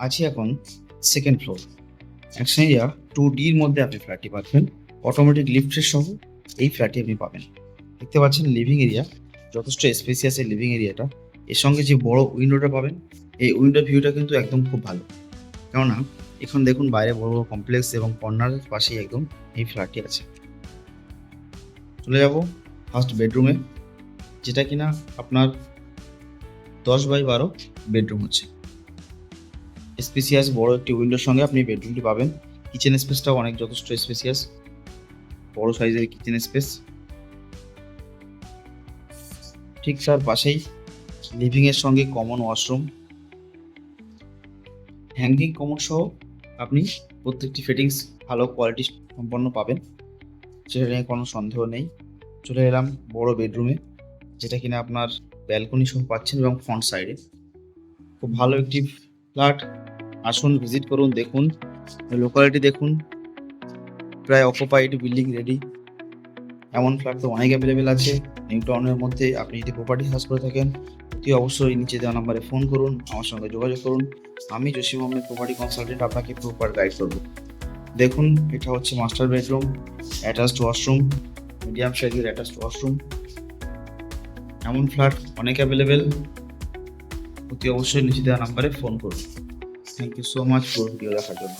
আছি এখন second floor. Action area 2D-র মধ্যে আপনি ফ্ল্যাটটি পাচ্ছেন। অটোমেটিক লিফটের সহ এই ফ্ল্যাটটি আপনি পাবেন। দেখতে পাচ্ছেন লিভিং এরিয়া, যথেষ্ট স্পেসিয়াস এই লিভিং এরিয়াটা। এর সঙ্গে যে বড় উইন্ডোটা পাবেন, এই উইন্ডো ভিউটা কিন্তু একদম খুব ভালো। কেননা এখন দেখুন বাইরে বড় বড় কমপ্লেক্স এবং কর্নারের পাশেই একদম এই ফ্ল্যাটটি আছে। চলে যাব ফার্স্ট বেডরুমে, যেটা কিনা আপনার 10x12 বেডরুম হচ্ছে। স্পেসিয়াস বড় একটি উইন্ডোর সঙ্গে আপনি বেডরুমটি পাবেন। কিচেন স্পেসটাও অনেক যথেষ্ট স্পেসিয়াস, বড় সাইজের কিচেন স্পেস। ঠিক তার পাশেই লিভিং এর সঙ্গে কমন ওয়াশরুম, হ্যাঙ্গিং কমোড সহ আপনি প্রত্যেকটি ফিটিংস ভালো কোয়ালিটি সম্পন্ন পাবেন, সেটা নিয়ে কোনো সন্দেহ নেই। চলে এলাম বড় বেডরুমে, যেটা কিনা আপনার ব্যালকনি সহ পাচ্ছেন এবং ফ্রন্ট সাইডে। খুব ভালো একটি ফ্ল্যাট, আসুন ভিজিট করুন, দেখুন লোকালিটি দেখুন, প্রায় অকুপাইড, বিল্ডিং রেডি। এমন ফ্ল্যাট তো অনেক অ্যাভেলেবেল আছে নিউ টাউনের মধ্যে। আপনি যদি প্রপার্টি সার্চ করে থাকেন, অতি অবশ্যই নিচে দেওয়া নাম্বারে ফোন করুন, আমার সঙ্গে যোগাযোগ করুন। আমি জসিম আহমেদ প্রপার্টি কনসালটেন্ট আপনাকে প্রপার গাইড করব। দেখুন, এটা হচ্ছে master bedroom, attached washroom, medium সাইজের অ্যাটাচড ওয়াশরুম। এমন ফ্ল্যাট অনেক অ্যাভেলেবেল, অতি অবশ্যই নিচে দেওয়া নাম্বারে ফোন করুন। থ্যাংক ইউ সো মাচ পুরো ভিডিও দেখার জন্য।